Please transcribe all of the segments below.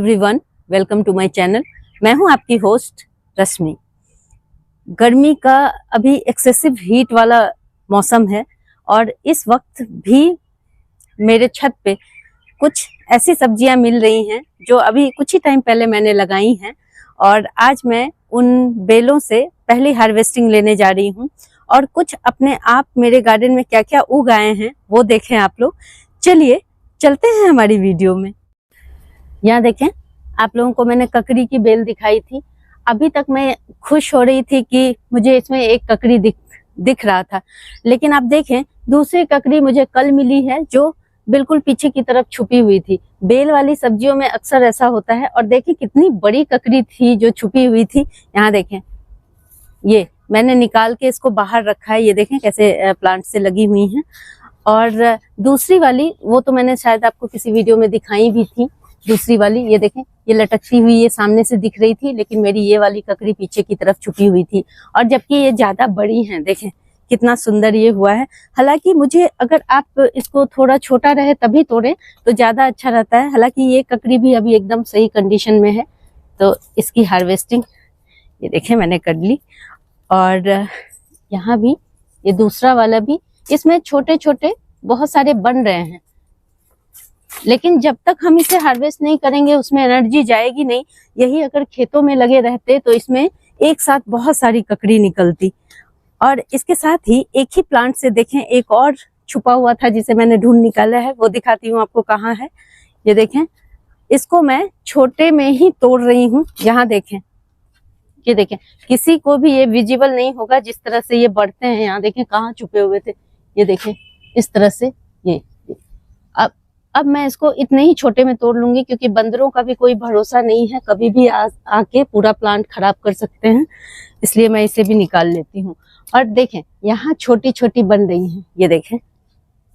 Everyone, welcome to my channel. मैं हूं आपकी होस्ट रश्मि। गर्मी का अभी एक्सेसिव हीट वाला मौसम है और इस वक्त भी मेरे छत पे कुछ ऐसी सब्जियां मिल रही हैं जो अभी कुछ ही टाइम पहले मैंने लगाई हैं और आज मैं उन बेलों से पहली हार्वेस्टिंग लेने जा रही हूं और कुछ अपने आप मेरे गार्डन में क्या क्या उग आए हैं वो देखें आप लोग। चलिए चलते हैं हमारी वीडियो में। यहाँ देखें, आप लोगों को मैंने ककड़ी की बेल दिखाई थी। अभी तक मैं खुश हो रही थी कि मुझे इसमें एक ककड़ी दिख रहा था, लेकिन आप देखें दूसरी ककड़ी मुझे कल मिली है जो बिल्कुल पीछे की तरफ छुपी हुई थी। बेल वाली सब्जियों में अक्सर ऐसा होता है। और देखें कितनी बड़ी ककड़ी थी जो छुपी हुई थी। यहाँ देखें, ये मैंने निकाल के इसको बाहर रखा है। ये देखें कैसे प्लांट से लगी हुई हैं। और दूसरी वाली वो तो मैंने शायद आपको किसी वीडियो में दिखाई भी थी। दूसरी वाली ये देखें, ये लटकती हुई ये सामने से दिख रही थी, लेकिन मेरी ये वाली ककड़ी पीछे की तरफ छुपी हुई थी। और जबकि ये ज्यादा बड़ी हैं, देखें कितना सुंदर ये हुआ है। हालांकि मुझे अगर आप इसको थोड़ा छोटा रहे तभी तोड़े तो ज्यादा अच्छा रहता है। हालांकि ये ककड़ी भी अभी एकदम सही कंडीशन में है, तो इसकी हार्वेस्टिंग ये देखें मैंने कर ली। और यहाँ भी ये दूसरा वाला भी, इसमें छोटे छोटे बहुत सारे बन रहे हैं, लेकिन जब तक हम इसे हार्वेस्ट नहीं करेंगे उसमें एनर्जी जाएगी नहीं। यही अगर खेतों में लगे रहते तो इसमें एक साथ बहुत सारी ककड़ी निकलती। और इसके साथ ही एक ही प्लांट से देखें एक और छुपा हुआ था जिसे मैंने ढूंढ निकाला है, वो दिखाती हूँ आपको कहाँ है। ये देखें, इसको मैं छोटे में ही तोड़ रही हूँ। यहाँ देखें, ये देखें, किसी को भी ये विजिबल नहीं होगा जिस तरह से ये बढ़ते हैं। यहाँ देखें कहाँ छुपे हुए थे, ये देखें इस तरह से। ये अब मैं इसको इतने ही छोटे में तोड़ लूंगी क्योंकि बंदरों का भी कोई भरोसा नहीं है, कभी भी आके पूरा प्लांट खराब कर सकते हैं, इसलिए मैं इसे भी निकाल लेती हूँ। और देखें यहाँ छोटी छोटी बन रही हैं, ये देखें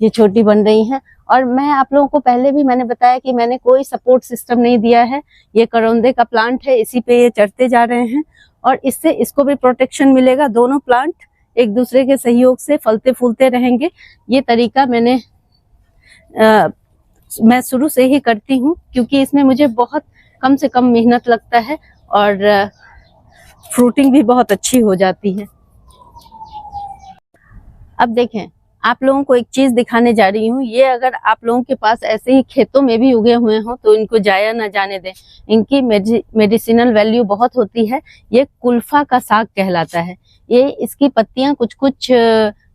ये छोटी बन रही हैं। और मैं आप लोगों को पहले भी मैंने बताया कि मैंने कोई सपोर्ट सिस्टम नहीं दिया है। ये करौंदे का प्लांट है, इसी पे ये चढ़ते जा रहे हैं और इससे इसको भी प्रोटेक्शन मिलेगा। दोनों प्लांट एक दूसरे के सहयोग से फलते फूलते रहेंगे। ये तरीका मैं शुरू से ही करती हूँ क्योंकि इसमें मुझे बहुत कम से कम मेहनत लगता है और फ्रूटिंग भी बहुत अच्छी हो जाती है। अब देखें, आप लोगों को एक चीज दिखाने जा रही हूँ। ये अगर आप लोगों के पास ऐसे ही खेतों में भी उगे हुए हों तो इनको जाया ना जाने दें। इनकी मेडिसिनल वैल्यू बहुत होती है। ये कुल्फा का साग कहलाता है। ये इसकी पत्तियां कुछ कुछ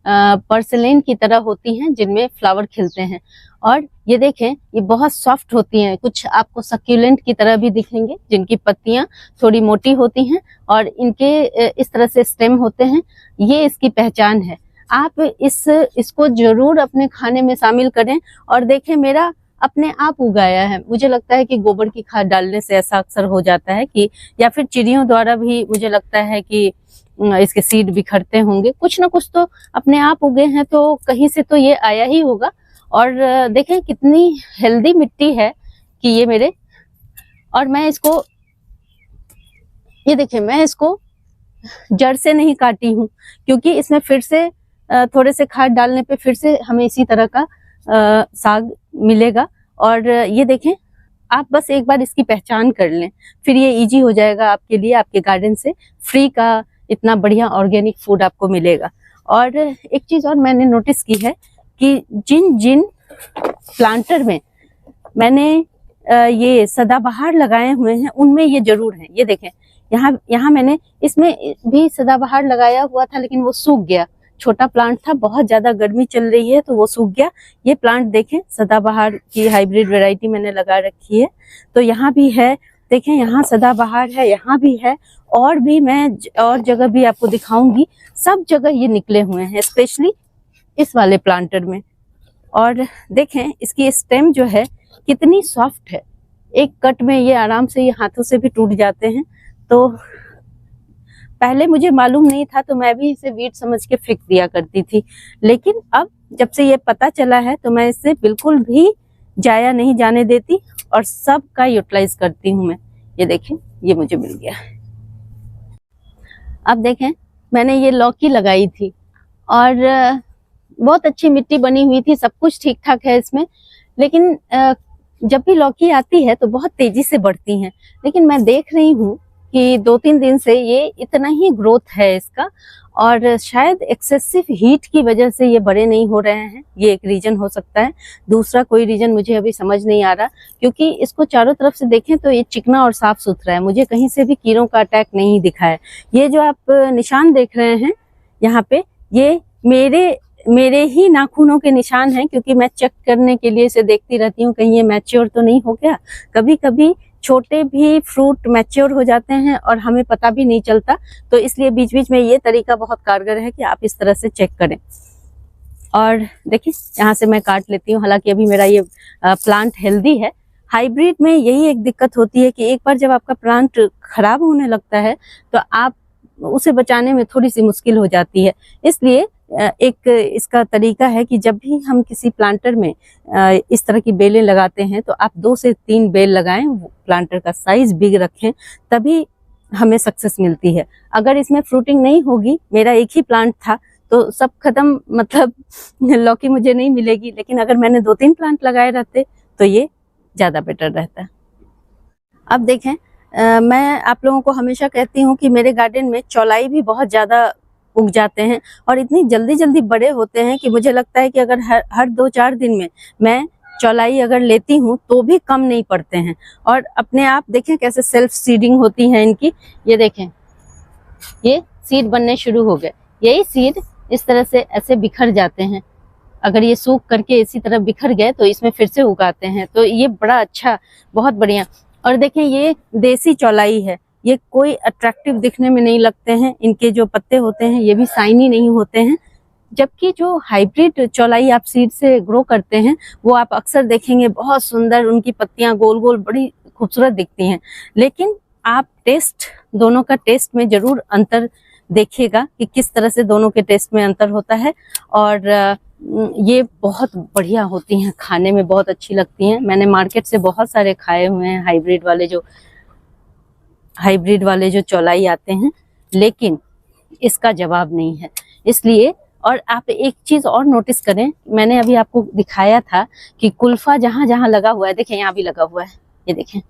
पर्सिलेन की तरह होती हैं जिनमें फ्लावर खिलते हैं। और ये देखें, ये बहुत सॉफ्ट होती हैं, कुछ आपको सक्यूलेंट की तरह भी दिखेंगे, जिनकी पत्तियां थोड़ी मोटी होती हैं और इनके इस तरह से स्टेम होते हैं। ये इसकी पहचान है। आप इसको जरूर अपने खाने में शामिल करें। और देखें, मेरा अपने आप उगाया है। मुझे लगता है कि गोबर की खाद डालने से ऐसा अक्सर हो जाता है कि, या फिर चिड़ियों द्वारा भी मुझे लगता है कि इसके सीड बिखरते होंगे। कुछ ना कुछ तो अपने आप उगे हैं, तो कहीं से तो ये आया ही होगा। और देखें कितनी हेल्दी मिट्टी है कि ये मेरे, और मैं इसको, ये देखें मैं इसको जड़ से नहीं काटी हूँ क्योंकि इसमें फिर से थोड़े से खाद डालने पे फिर से हमें इसी तरह का साग मिलेगा। और ये देखें, आप बस एक बार इसकी पहचान कर लें, फिर ये इजी हो जाएगा आपके लिए। आपके गार्डन से फ्री का इतना बढ़िया ऑर्गेनिक फूड आपको मिलेगा। और एक चीज और मैंने नोटिस की है कि जिन जिन प्लांटर में मैंने ये सदाबहार लगाए हुए हैं उनमें ये जरूर है। ये देखें, यहाँ मैंने इसमें भी सदाबहार लगाया हुआ था, लेकिन वो सूख गया। छोटा प्लांट था, बहुत ज्यादा गर्मी चल रही है तो वो सूख गया। ये प्लांट देखें, सदाबहार की हाइब्रिड वैरायटी मैंने लगा रखी है। तो यहाँ भी है, देखें यहाँ सदाबहार है, यहाँ भी है, और भी मैं और जगह भी आपको दिखाऊंगी। सब जगह ये निकले हुए हैं, स्पेशली इस वाले प्लांटर में। और देखें इसकी स्टेम जो है कितनी सॉफ्ट है। एक कट में ये आराम से ये हाथों से भी टूट जाते हैं। तो पहले मुझे मालूम नहीं था तो मैं भी इसे वीड समझ के फेंक दिया करती थी, लेकिन अब जब से ये पता चला है तो मैं इसे बिल्कुल भी जाया नहीं जाने देती और सब का यूटिलाइज करती हूँ मैं। ये देखें, ये मुझे मिल गया। अब देखें, मैंने ये लौकी लगाई थी और बहुत अच्छी मिट्टी बनी हुई थी, सब कुछ ठीक ठाक है इसमें, लेकिन जब भी लौकी आती है तो बहुत तेजी से बढ़ती हैं, लेकिन मैं देख रही हूँ कि 2-3 दिन से ये इतना ही ग्रोथ है इसका, और शायद एक्सेसिव हीट की वजह से ये बड़े नहीं हो रहे हैं। ये एक रीजन हो सकता है। दूसरा कोई रीजन मुझे अभी समझ नहीं आ रहा, क्योंकि इसको चारों तरफ से देखें तो ये चिकना और साफ सुथरा है, मुझे कहीं से भी कीड़ों का अटैक नहीं दिखा है। ये जो आप निशान देख रहे हैं यहाँ पे, ये मेरे ही नाखूनों के निशान हैं, क्योंकि मैं चेक करने के लिए इसे देखती रहती हूँ कहीं ये मैच्योर तो नहीं हो गया। कभी कभी छोटे भी फ्रूट मैच्योर हो जाते हैं और हमें पता भी नहीं चलता, तो इसलिए बीच बीच में ये तरीका बहुत कारगर है कि आप इस तरह से चेक करें। और देखिए यहाँ से मैं काट लेती हूँ, हालांकि अभी मेरा ये प्लांट हेल्दी है। हाइब्रिड में यही एक दिक्कत होती है कि एक बार जब आपका प्लांट खराब होने लगता है तो आप उसे बचाने में थोड़ी सी मुश्किल हो जाती है। इसलिए एक इसका तरीका है कि जब भी हम किसी प्लांटर में इस तरह की बेलें लगाते हैं तो आप 2 से 3 बेल लगाएं, प्लांटर का साइज बिग रखें, तभी हमें सक्सेस मिलती है। अगर इसमें फ्रूटिंग नहीं होगी, मेरा एक ही प्लांट था तो सब खत्म, मतलब लौकी मुझे नहीं मिलेगी। लेकिन अगर मैंने 2-3 प्लांट लगाए रहते तो ये ज्यादा बेटर रहता। अब देखें, मैं आप लोगों को हमेशा कहती हूँ कि मेरे गार्डन में चौलाई भी बहुत ज्यादा उग जाते हैं और इतनी जल्दी जल्दी बड़े होते हैं कि मुझे लगता है कि अगर हर 2-4 दिन में मैं चौलाई अगर लेती हूँ तो भी कम नहीं पड़ते हैं। और अपने आप देखें कैसे सेल्फ सीडिंग होती है इनकी। ये देखें, ये सीड बनने शुरू हो गए। यही सीड इस तरह से ऐसे बिखर जाते हैं। अगर ये सूख करके इसी तरह बिखर गए तो इसमें फिर से उगाते हैं। तो ये बड़ा अच्छा, बहुत बढ़िया। और देखें, ये देसी चौलाई है, ये कोई अट्रैक्टिव दिखने में नहीं लगते हैं। इनके जो पत्ते होते हैं ये भी शाइनी नहीं होते हैं। जबकि जो हाइब्रिड चौलाई आप सीड से ग्रो करते हैं वो आप अक्सर देखेंगे बहुत सुंदर, उनकी पत्तियां गोल गोल बड़ी खूबसूरत दिखती हैं। लेकिन आप दोनों का टेस्ट में जरूर अंतर देखिएगा कि किस तरह से दोनों के टेस्ट में अंतर होता है। और ये बहुत बढ़िया होती हैं, खाने में बहुत अच्छी लगती हैं। मैंने मार्केट से बहुत सारे खाए हुए हैं हाइब्रिड वाले जो चौलाई आते हैं, लेकिन इसका जवाब नहीं है। इसलिए, और आप एक चीज और नोटिस करें, मैंने अभी आपको दिखाया था कि कुल्फा जहां जहां लगा हुआ है, देखें यहाँ भी लगा हुआ है, ये देखें।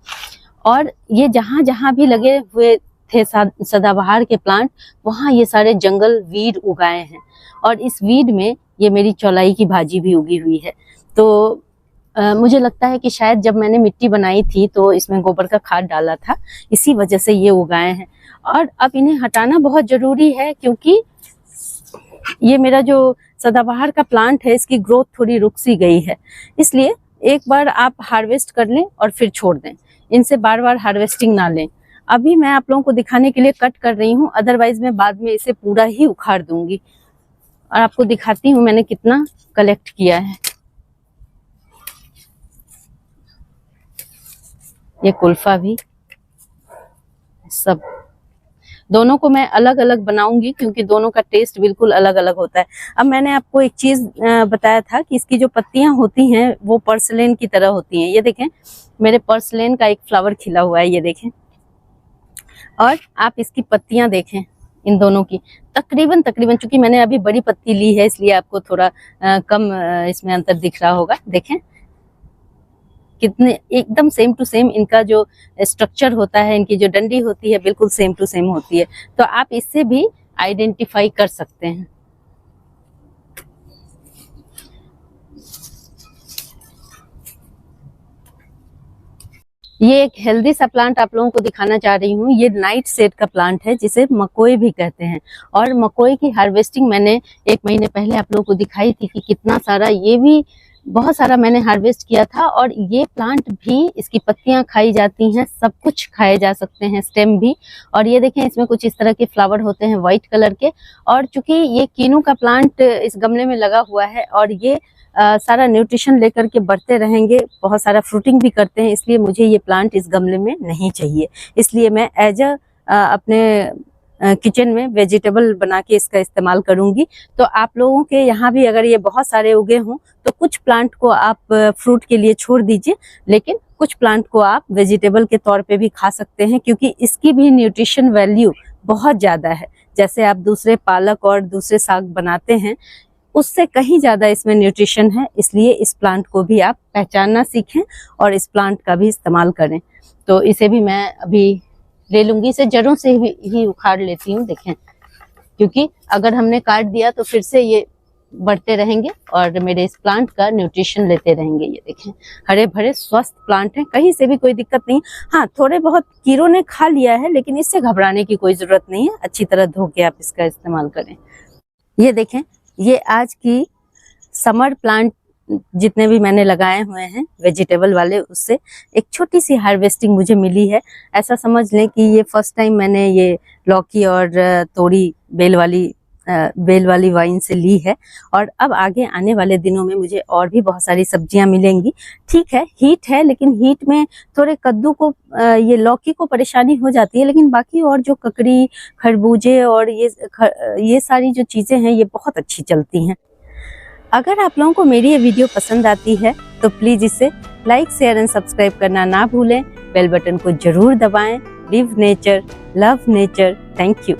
और ये जहां जहां भी लगे हुए थे सदाबहार के प्लांट, वहां ये सारे जंगल वीड उगाए हैं। और इस वीड में ये मेरी चौलाई की भाजी भी उगी हुई है। तो मुझे लगता है कि शायद जब मैंने मिट्टी बनाई थी तो इसमें गोबर का खाद डाला था, इसी वजह से ये उगाए हैं। और अब इन्हें हटाना बहुत जरूरी है, क्योंकि ये मेरा जो सदाबहार का प्लांट है इसकी ग्रोथ थोड़ी रुक सी गई है। इसलिए एक बार आप हार्वेस्ट कर लें और फिर छोड़ दें, इनसे बार बार हार्वेस्टिंग ना लें। अभी मैं आप लोगों को दिखाने के लिए कट कर रही हूँ, अदरवाइज मैं बाद में इसे पूरा ही उखाड़ दूंगी। और आपको दिखाती हूँ मैंने कितना कलेक्ट किया है। ये कुल्फा भी, सब दोनों को मैं अलग अलग बनाऊंगी क्योंकि दोनों का टेस्ट बिल्कुल अलग अलग होता है। अब मैंने आपको एक चीज बताया था कि इसकी जो पत्तियां होती हैं वो पर्सलेन की तरह होती हैं। ये देखें, मेरे पर्सलेन का एक फ्लावर खिला हुआ है, ये देखें। और आप इसकी पत्तियां देखें, इन दोनों की तकरीबन चूंकि मैंने अभी बड़ी पत्ती ली है इसलिए आपको थोड़ा कम इसमें अंतर दिख रहा होगा। देखें कितने एकदम सेम टू सेम इनका जो स्ट्रक्चर होता है, इनकी जो डंडी होती है बिल्कुल सेम टू सेम होती है। तो आप इससे भी आइडेंटिफाई कर सकते हैं। ये एक हेल्दी सा प्लांट आप लोगों को दिखाना चाह रही हूँ। ये नाइट शेड का प्लांट है जिसे मकोई भी कहते हैं। और मकोई की हार्वेस्टिंग मैंने 1 महीने पहले आप लोगों को दिखाई थी कि कितना सारा, ये भी बहुत सारा मैंने हार्वेस्ट किया था। और ये प्लांट भी, इसकी पत्तियां खाई जाती हैं, सब कुछ खाए जा सकते हैं, स्टेम भी। और ये देखें, इसमें कुछ इस तरह के फ्लावर होते हैं व्हाइट कलर के। और चूंकि ये कीनू का प्लांट इस गमले में लगा हुआ है और ये सारा न्यूट्रिशन लेकर के बढ़ते रहेंगे, बहुत सारा फ्रूटिंग भी करते हैं, इसलिए मुझे ये प्लांट इस गमले में नहीं चाहिए। इसलिए मैं एज अपने किचन में वेजिटेबल बना के इसका इस्तेमाल करूंगी। तो आप लोगों के यहाँ भी अगर ये बहुत सारे उगे हों तो कुछ प्लांट को आप फ्रूट के लिए छोड़ दीजिए, लेकिन कुछ प्लांट को आप वेजिटेबल के तौर पे भी खा सकते हैं, क्योंकि इसकी भी न्यूट्रिशन वैल्यू बहुत ज़्यादा है। जैसे आप दूसरे पालक और दूसरे साग बनाते हैं, उससे कहीं ज़्यादा इसमें न्यूट्रिशन है, इसलिए इस प्लांट को भी आप पहचानना सीखें और इस प्लांट का भी इस्तेमाल करें। तो इसे भी मैं अभी ले लूँगी, इसे जड़ों से ही उखाड़ लेती हूँ, देखें, क्योंकि अगर हमने काट दिया तो फिर से ये बढ़ते रहेंगे और मेरे इस प्लांट का न्यूट्रिशन लेते रहेंगे। ये देखें, हरे भरे स्वस्थ प्लांट हैं, कहीं से भी कोई दिक्कत नहीं। हाँ, थोड़े बहुत कीड़ों ने खा लिया है, लेकिन इससे घबराने की कोई ज़रूरत नहीं है। अच्छी तरह धो के आप इसका इस्तेमाल करें। ये देखें, ये आज की समर प्लांट जितने भी मैंने लगाए हुए हैं वेजिटेबल वाले, उससे एक छोटी सी हार्वेस्टिंग मुझे मिली है। ऐसा समझ लें कि ये फर्स्ट टाइम मैंने ये लौकी और तोरी बेल वाली वाइन से ली है, और अब आगे आने वाले दिनों में मुझे और भी बहुत सारी सब्जियां मिलेंगी। ठीक है, हीट है, लेकिन हीट में थोड़े कद्दू को ये लौकी को परेशानी हो जाती है, लेकिन बाकी और जो ककड़ी, खरबूजे और ये सारी जो चीज़ें हैं ये बहुत अच्छी चलती हैं। अगर आप लोगों को मेरी ये वीडियो पसंद आती है तो प्लीज़ इसे लाइक, शेयर एंड सब्सक्राइब करना ना भूलें। बेल बटन को जरूर दबाएं। Live nature, love nature. Thank you.